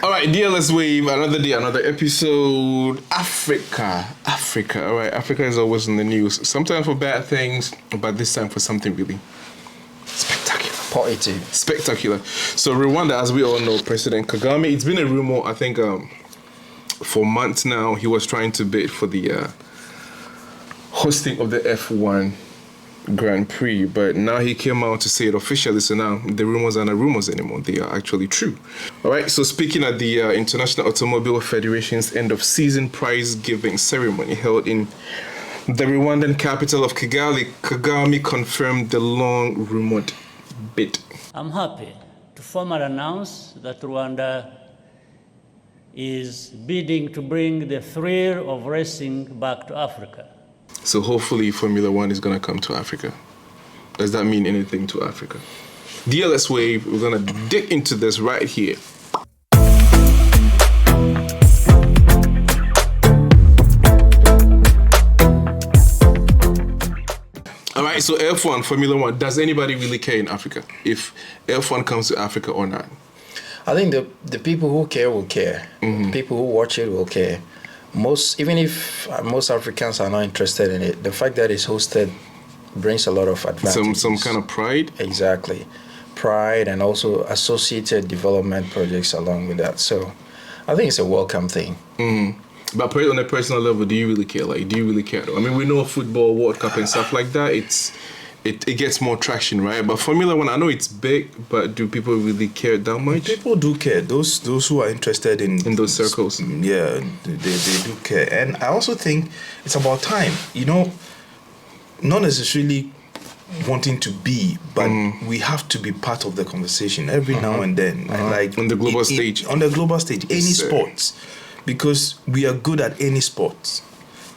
All right, dear, let's wave another day, another episode. Africa. All right, Africa is always in the news. Sometimes for bad things, but this time for something really spectacular. Positive. Spectacular. So Rwanda, as we all know, President Kagame, it's been a rumor, I think, for months now, he was trying to bid for the hosting of the F1 Grand Prix, but now he came out to say it officially, so now the rumors are not rumors anymore, they are actually true. All right, so speaking at the International Automobile Federation's end of season prize giving ceremony held in the Rwandan capital of Kigali, Kagame confirmed the long rumored bid. I'm happy to formally announce that Rwanda is bidding to bring the thrill of racing back to Africa. So hopefully Formula One is going to come to Africa. Does that mean anything to Africa? DLS Wave, we're going to dig into this right here. All right, so F1, Formula One, does anybody really care in Africa if F1 comes to Africa or not? I think the people who care will care. Mm-hmm. People who watch it will care. Even if most Africans are not interested in it, the fact that it's hosted brings a lot of advantages. Some kind of pride? Exactly. Pride and also associated development projects along with that. So I think it's a welcome thing. Mm-hmm. But on a personal level, do you really care? Do you really care? I mean, we know football, World Cup and stuff like that. It gets more traction, right? But Formula One, I know it's big, but do people really care that much? People do care. Those who are interested in those circles, yeah, they do care. And I also think it's about time. Not necessarily wanting to be, but we have to be part of the conversation every now and then, like on the global stage. On the global stage, any sports, because we are good at any sports.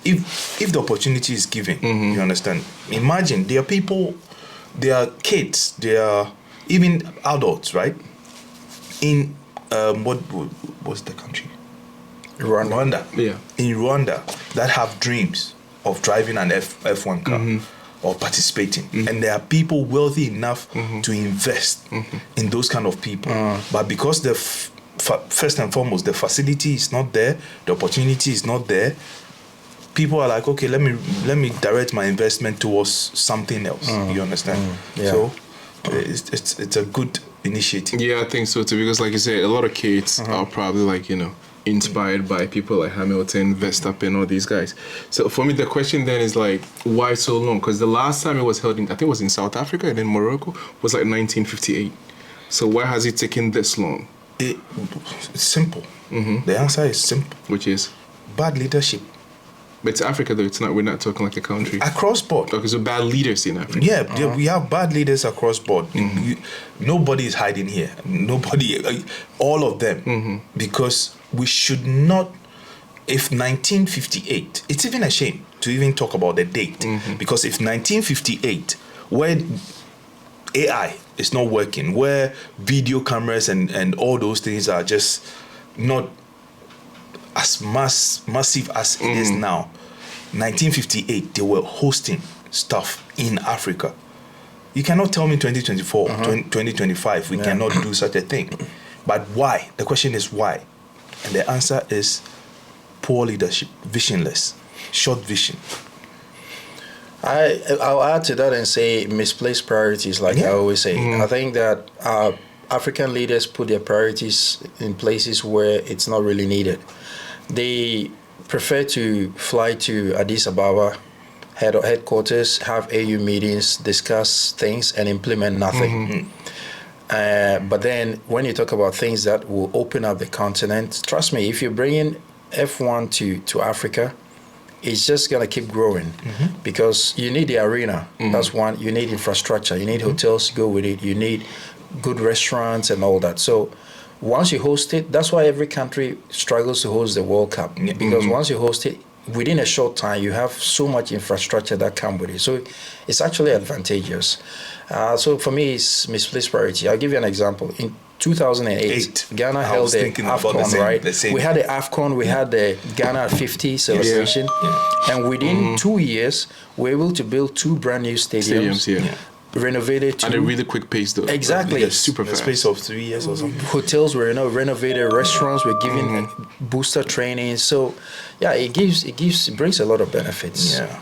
If the opportunity is given, you understand. Imagine there are people, there are kids, there are even adults, right? In what's the country? Rwanda. Yeah. In Rwanda, that have dreams of driving an F1 car or participating, and there are people wealthy enough to invest in those kind of people, but because first and foremost the facility is not there, the opportunity is not there. People are like, okay, let me direct my investment towards something else. You understand? Yeah. So it's a good initiative. Yeah, I think so too. Because, like you said, a lot of kids are probably inspired by people like Hamilton, Verstappen, all these guys. So for me, the question then is why so long? Because the last time it was held I think it was in South Africa and then Morocco, was 1958. So why has it taken this long? It's simple. The answer is simple. Which is bad leadership. But it's Africa though, we're not talking like a country. Across board. Okay, so bad leaders in Africa. Yeah, we have bad leaders across board. Nobody is hiding here. Nobody, all of them. Because we should not, if 1958, it's even a shame to even talk about the date. Because if 1958, where AI is not working, where video cameras and all those things are just not as massive as it is now. 1958, they were hosting stuff in Africa. You cannot tell me 2024, 2025, we cannot do such a thing. But why? The question is why? And the answer is poor leadership, visionless, short vision. I'll add to that and say misplaced priorities, I always say. I think that African leaders put their priorities in places where it's not really needed. They prefer to fly to Addis Ababa headquarters, have AU meetings, discuss things, and implement nothing. But then when you talk about things that will open up the continent, trust me, if you're bringing F1 to Africa, it's just going to keep growing because you need the arena. That's one. You need infrastructure. You need hotels to go with it. You need good restaurants and all that. So once you host it, that's why every country struggles to host the World Cup. Because once you host it, within a short time, you have so much infrastructure that comes with it. So it's actually advantageous. So for me, it's misplaced priority. I'll give you an example. In 2008, Ghana held the AFCON, right? We had the AFCON, we had the Ghana 50 celebration. And within 2 years, we were able to build 2 brand new stadiums. renovated to At a really quick pace, though. Exactly. Yeah, super In the fast. space of 3 years or something. hotels were renovated, restaurants were giving booster training. So yeah, it brings a lot of benefits. Yeah.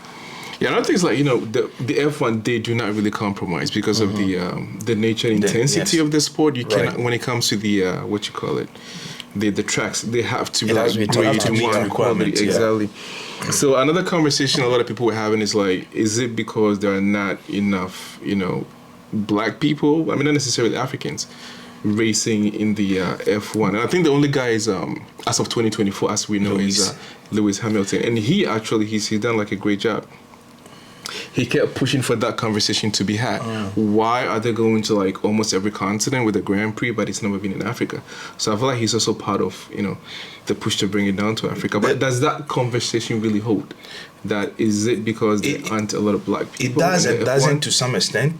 Yeah, another thing is like, the F1, they do not really compromise because of the nature and intensity yes. of the sport. You Right. cannot, when it comes to the what you call it, the tracks, they have to be It has like to be grade to meet one quality. requirements, yeah. Exactly. So another conversation a lot of people were having is like, is it because there are not enough, black people? I mean, not necessarily Africans, racing in the F1. And I think the only guy is, as of 2024, as we know, is Lewis Hamilton. And he's done like a great job. He kept pushing for that conversation to be had. Why are they going to like almost every continent with the Grand Prix, but it's never been in Africa? So I feel like he's also part of, the push to bring it down to Africa. But does that conversation really hold? That is it because there aren't a lot of black It people? does in and the doesn't F1? to some extent.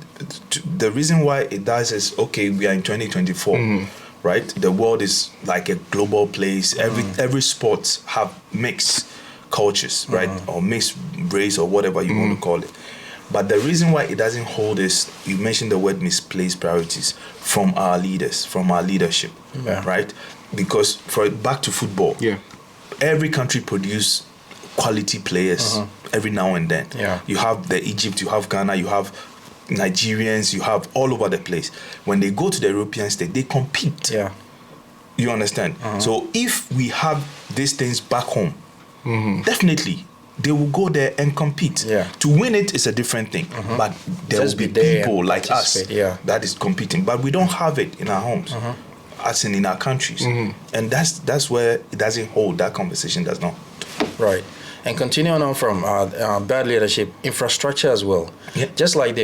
The reason why it does is, okay, we are in 2024, right? The world is like a global place. Every sport have mixed cultures, right? Or mixed race or whatever you want to call it. But the reason why it doesn't hold is, you mentioned the word misplaced priorities from our leaders, from our leadership, right? Because back to football, every country produce quality players every now and then. Yeah. You have the Egypt, you have Ghana, you have Nigerians, you have all over the place. When they go to the European stage, they compete. Yeah. You understand? So if we have these things back home, definitely they will go there and compete. Yeah. To win it is a different thing, but there Just will be be there people and like us participate, that is competing. But we don't have it in our homes, as in our countries, and that's where it doesn't hold. That conversation does not. Right. And continuing on from bad leadership, infrastructure as well. Yeah. Just like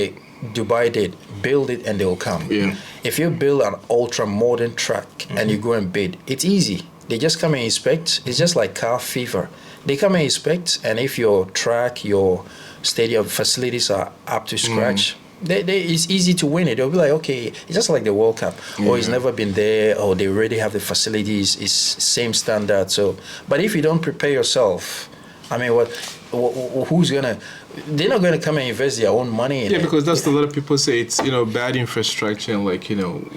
Dubai did, build it and they will come. Yeah. If you build an ultra modern track and you go and bid, it's easy. They just come and inspect. It's just like car fever. They come and inspect, and if your track, your stadium facilities are up to scratch, it's easy to win it. They'll be like, okay, it's just like the World Cup, or it's never been there, or they already have the facilities. It's same standard. So, but if you don't prepare yourself, I mean, who's gonna? They're not gonna come and invest their own money in it. Because that's a lot of people say it's bad infrastructure and like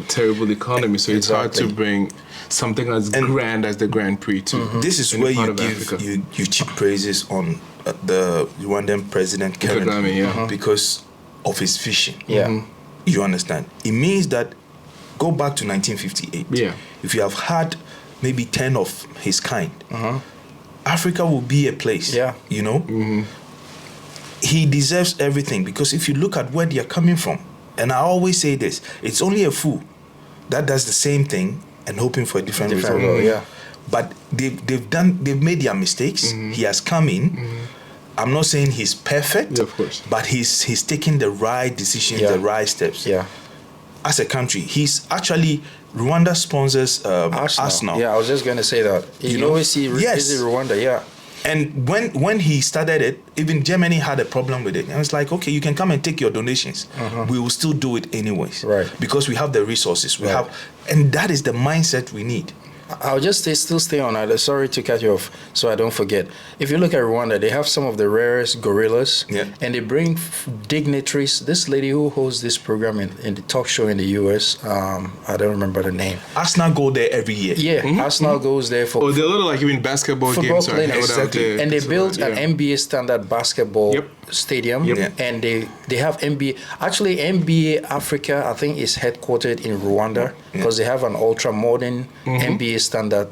terrible economy. So it's hard to bring something as grand as the Grand Prix to. This is any where part you of give Africa. you cheap praises on the Rwandan president currently, Kagame, because of his vision. Yeah. You understand? It means that, go back to 1958. Yeah. If you have had maybe 10 of his kind, Africa will be a place. Yeah. He deserves everything, because if you look at where they are coming from, and I always say this, it's only a fool that does the same thing and hoping for a different result. result, yeah. But they've made their mistakes. He has come in. I'm not saying he's perfect, Yeah, of course. but he's taking the right decisions, Yeah. the right steps. Yeah. As a country, he's actually, Rwanda sponsors Arsenal. Yeah, I was just gonna say that. You always see visit Rwanda. Yeah. And when he started it, even Germany had a problem with it. And it's like, okay, you can come and take your donations. We will still do it anyways. Right. Because we have the resources. We Right. have, and that is the mindset we need. I'll just still stay on that. Sorry to cut you off, so I don't forget. If you look at Rwanda, they have some of the rarest gorillas, and they bring dignitaries. This lady who hosts this program in the talk show in the U.S., I don't remember the name. Arsenal go there every year. Yeah, Arsenal goes there for Oh, they're a little like even basketball football games are playing, held out exactly. there. and they So, built yeah. an NBA standard basketball Yep. stadium, Yep. and they have NBA. Actually, NBA Africa, I think, is headquartered in Rwanda because they have an ultra modern NBA standard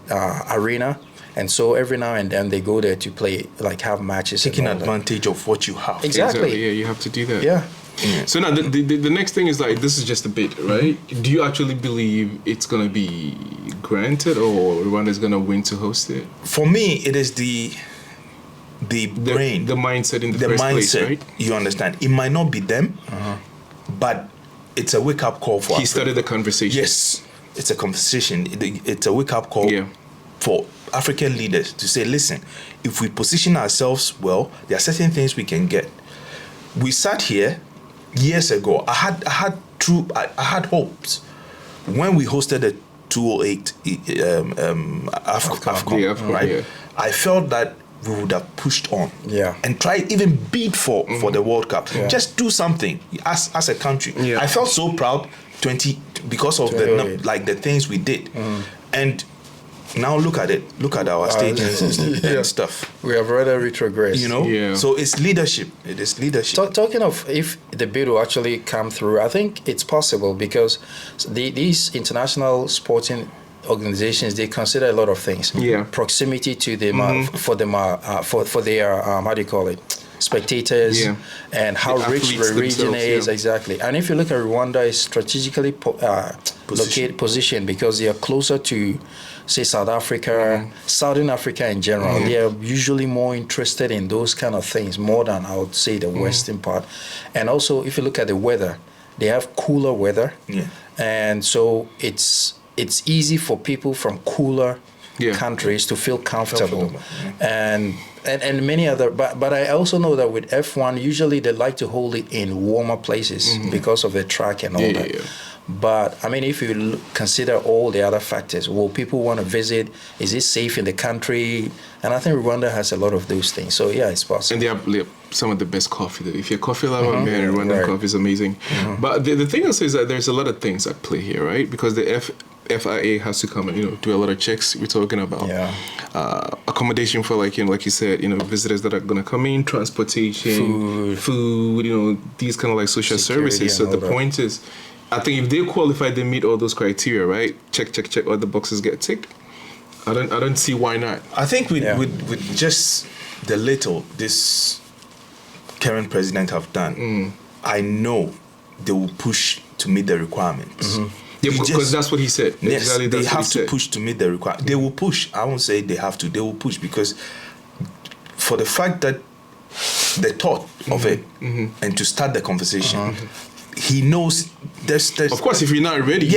arena, and so every now and then they go there to play, like have matches. and Taking all that. advantage of what you have. Exactly. Yeah, you have to do that. Yeah. So now the next thing is like, this is just a bid, right? Do you actually believe it's gonna be granted, or Rwanda's gonna win to host it? For me, it is the brain, the mindset in the the first mindset. place, right? You understand? It might not be them, but it's a wake up call for He Africa. started the conversation. Yes, it's a conversation. It's a wake up call for African leaders to say, listen, if we position ourselves well, there are certain things we can get. We sat here years ago. I had hopes when we hosted the 208 AFCON, Yeah, AFCON, right? yeah. I felt that we would have pushed on, Yeah. and tried even bid for the World Cup. Just do something as a country. Yeah. I felt so proud because of the things we did, and now look at it. Look at our stadiums and stuff. We have rather retrogressed. You know, Yeah. so it's leadership. It is leadership. Talking of if the bid will actually come through, I think it's possible because these international sporting organizations, they consider a lot of things. Yeah. Proximity to the for their how do you call it, spectators, Yeah. and how The rich athletes the region themselves, is. yeah. Exactly. And if you look at Rwanda, is strategically positioned because they are closer to, say, South Africa, Southern Africa in general. They are usually more interested in those kind of things more than, I would say, the western part. And also, if you look at the weather, they have cooler weather, and so it's easy for people from cooler countries to feel comfortable. And many other, but I also know that with F1, usually they like to hold it in warmer places because of the track and all that. But I mean, if you consider all the other factors, will people want to visit? Is it safe in the country? And I think Rwanda has a lot of those things. So yeah, it's possible. And they have some of the best coffee. If you're a coffee lover, man, Rwandan coffee is amazing. But the thing also is that there's a lot of things at play here, right? Because the FIA has to come and do a lot of checks. We're talking about accommodation for like you said, visitors that are gonna come in, transportation, food, these kind of like social services. So the point is, I think if they qualify, they meet all those criteria, right? Check, all the boxes get ticked. I don't see why not. I think with just the little this current president have done, I know they will push to meet the requirements. Yeah, because that's what he said. Yes, exactly, they have to push to meet the requirement. They will push. I won't say they have to. They will push because for the fact that the thought of it and to start the conversation, he knows there's. Of course, if you're not ready,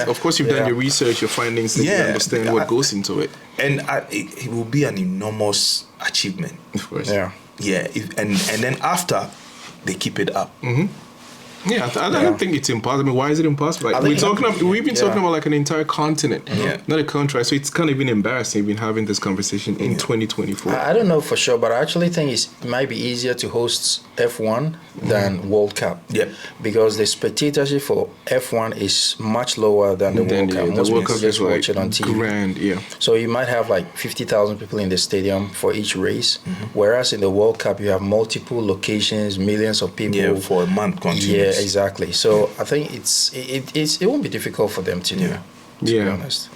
of course you've done your research, your findings, and you understand what goes into it. And it will be an enormous achievement. Of course. Yeah. And then after, they keep it up. Yeah, I don't think it's impossible. Why is it impossible? Like, we've been talking about like an entire continent, not a country. So it's kind of been embarrassing been having this conversation in 2024. I don't know for sure, but I actually think it might be easier to host F1 than World Cup. Yeah, because the spectatorship for F1 is much lower than the World Cup. Most people just watch it on TV. Grand, So you might have like 50,000 people in the stadium for each race, whereas in the World Cup you have multiple locations, millions of people. Yeah, for a month continuous. Yeah, exactly. So I think it won't be difficult for them to do. To be honest.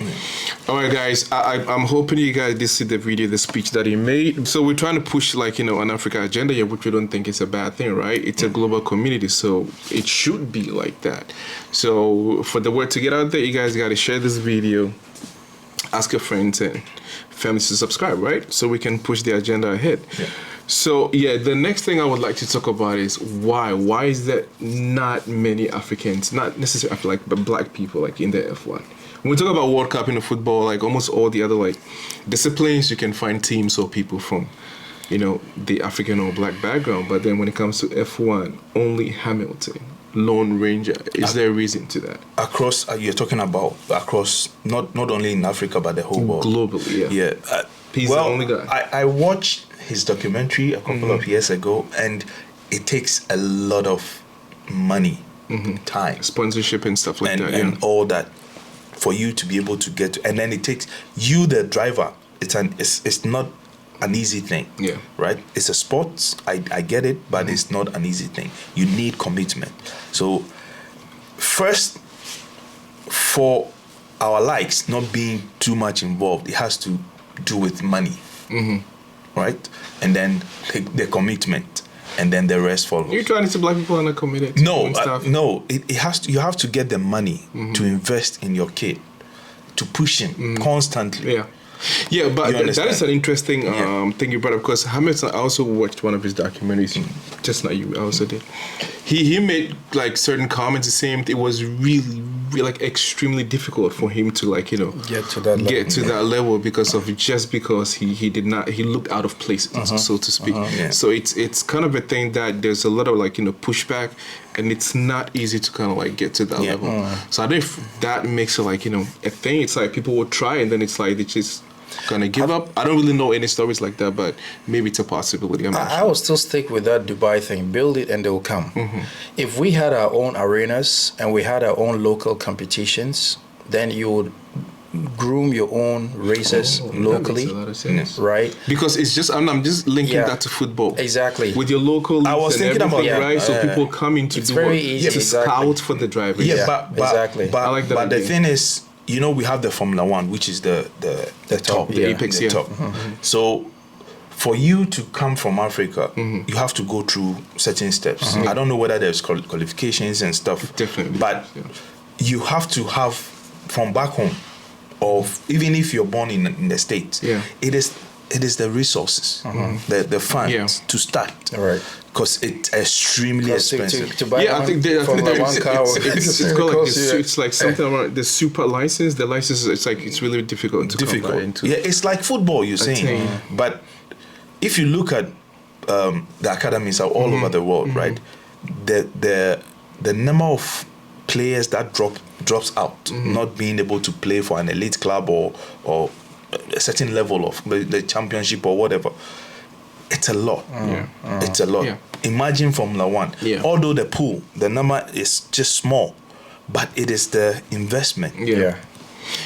All right, guys. I'm hoping you guys did see the video, the speech that he made. So we're trying to push an Africa agenda here, which we don't think is a bad thing, right? It's a global community, so it should be like that. So for the word to get out there, you guys got to share this video, ask your friends and families to subscribe, right? So we can push the agenda ahead. Yeah. So the next thing I would like to talk about is why. Why is that not many Africans, not necessarily but black people like in the F1? When we talk about World Cup in the football, like almost all the other like disciplines, you can find teams or people from, the African or black background. But then when it comes to F1, only Hamilton, Lone Ranger. Is there a reason to that? Across, you're talking about across, not only in Africa but the whole world. Globally, yeah. He's the only guy. I watched his documentary a couple of years ago, and it takes a lot of money, time, sponsorship and stuff like that, and all that for you to be able to get to, and then it takes you, the driver. It's not an easy thing, right? It's a sport. I get it, but it's not an easy thing. You need commitment. So first, for our likes not being too much involved, it has to do with money, right? And then the commitment, and then the rest follows. You're trying to say black people are not committed? No. It has to. You have to get the money to invest in your kid, to push him constantly. Yeah, but that is an interesting thing you brought up, because Hamilton, I also watched one of his documentaries, just not you, I also did. He made like certain comments saying it was really like extremely difficult for him to like get to that level because he did not, he looked out of place, so to speak. So it's kind of a thing that there's a lot of like pushback, and it's not easy to kind of like get to that level. So I don't know if that makes it like a thing. It's like people will try, and then it's like they just gonna give up? I don't really know any stories like that, but maybe it's a possibility. I will still stick with that Dubai thing. Build it and they will come. If we had our own arenas and we had our own local competitions, then you would groom your own races locally, That makes a lot of sense. right? Because it's just I'm just linking Yeah. that to football. Exactly. With your local leagues I was and thinking about everything, that. right? So Yeah. people come in to It's do very what? easy, to exactly. scout for the drivers. Yeah, Yeah, but exactly. But, I like that but the idea. thing is, you know, we have the Formula One, which is the top, top, the apex, the yeah. top. So for you to come from Africa, you have to go through certain steps. I don't know whether there's qualifications and stuff. Definitely. But Yeah. you have to have from back home, of even if you're born in the States, Yeah. it is the resources, the funds Yeah. to start. Right. Because it's extremely expensive. To buy Yeah, I think I think one car, it's called like costs you- it's like something around the super license. The license, it's like it's really difficult to come by Difficult. into. Yeah, it's like football, you're saying. saying. But if you look at the academies are all over the world, right? The number of players that drops out, not being able to play for an elite club or a certain level of the championship or whatever, it's a lot. It's a lot. Yeah. Imagine Formula One. Yeah. Although the pool, the number is just small, but it is the investment. Yeah.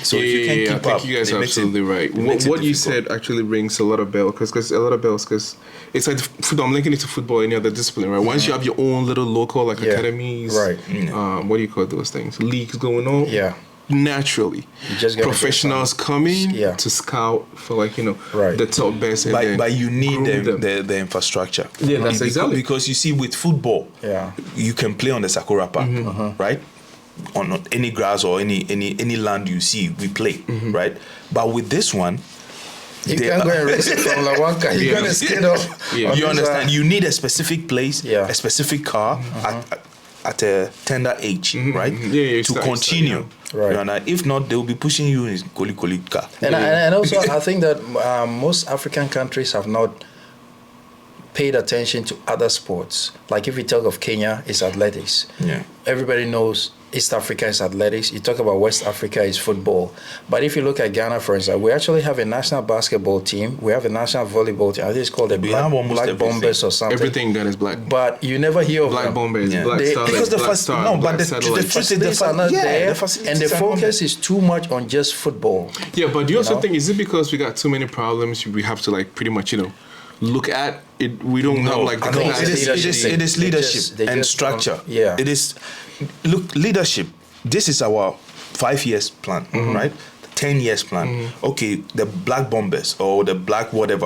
So if you can keep I think up, you guys it are makes it- absolutely right. it makes it What you difficult. said actually rings a lot of bells because a lot of bells because it's like football. I'm linking it to football, any other discipline, right? Once you have your own little local like Yeah. academies, Right. What do you call those things? Leagues going on. Yeah. Naturally, You just gotta get professionals come in Yeah. to scout for Right. the top best. And then But you need groom them. the infrastructure. Yeah, that's exactly. Because you see, with football, Yeah. you can play on the Sakura Park, right? On any grass or any land you see, we play, right? But with this one, You they can't go are- and race it from La Wanka. You're Yeah. gonna skid off. Yeah. on you this, understand? You need a specific place, Yeah. a specific car at a tender age, right? Yeah, yeah, to start- continue. Right. You know, if not, they will be pushing you in Koli car. And also, I think that most African countries have not paid attention to other sports. Like if you talk of Kenya, it's athletics. Yeah. Everybody knows East Africa is athletics. You talk about West Africa is football. But if you look at Ghana, for instance, we actually have a national basketball team. We have a national volleyball team. I think it's called the We have almost Black everything. Bombers or something. Everything done is black. But you never hear of Black them. Bombers, Yeah. Black They- Starlight, because the Black first Star, no, Black but the Satellite. truth is the Facilities are not there, the facilities and the are not focus there. is too much on just football. Yeah, but do you also know? think is it because we got too many problems we have to like pretty much look at it? We don't have like the I think capacity. it is They leadership just- they and just structure. don't- yeah. It is look leadership. This is our 5 years plan, right? 10 years plan. Okay, the Black Bombers or the Black whatever.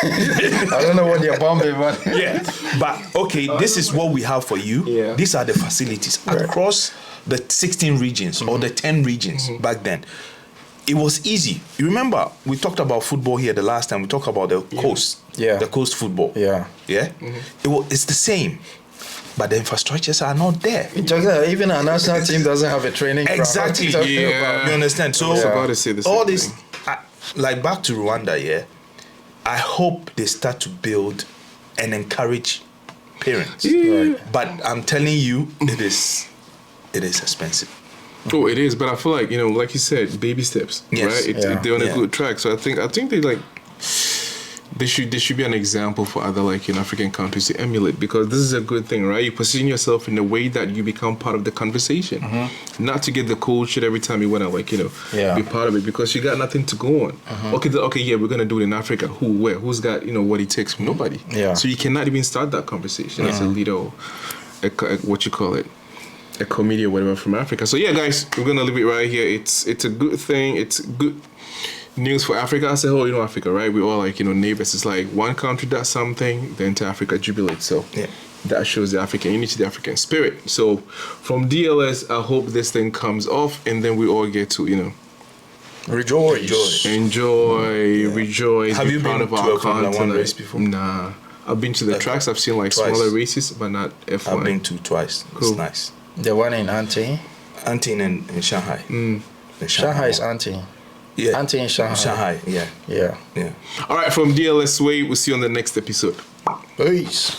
I don't know what you're bombing, but Yeah. But okay, this is what we have for you. Yeah. These are the facilities across the 16 regions or the 10 regions back then. It was easy. You remember we talked about football here the last time. We talked about the coast. Yeah. The coast football. Yeah. Yeah. It's the same. But the infrastructures are not there. You're talking about even our national team doesn't have a training ground. Exactly. What are you talking Yeah. about? You understand? So I was about to say the all same this, thing. like back to Rwanda, yeah. I hope they start to build and encourage parents. Right. But I'm telling you, it is expensive. Oh, it is, but I feel like like you said, baby steps, Yes. right? Yeah. They're on a Yeah. good track. So I think they like they should be an example for other African countries to emulate because this is a good thing, right? You position yourself in a way that you become part of the conversation, not to get the cool shit every time you want to Yeah. be part of it because you got nothing to go on. Okay, yeah, we're gonna do it in Africa. Who's got what it takes? Nobody. Yeah. So you cannot even start that conversation as a leader, or what you call it. A comedian or whatever from Africa. So yeah, guys, we're gonna leave it right here. It's a good thing. It's good news for Africa as a whole. Africa, right? We all neighbors. It's like one country does something, the entire Africa jubilates. So Yeah. that shows the African unity, the African spirit. So from DLS, I hope this thing comes off, and then we all get to Rejoice. enjoy, rejoice. Have be you proud been of to our a Formula One continent. race before? Nah, I've been to the tracks. I've seen like Twice. smaller races, but not F1. I've been to twice. Cool. It's nice. The one in Anting. Anting in Shanghai. In Shanghai is Anting. Yeah. Anting in Shanghai. Shanghai, yeah. Yeah. Yeah. All right, from DLS Way, we'll see you on the next episode. Peace.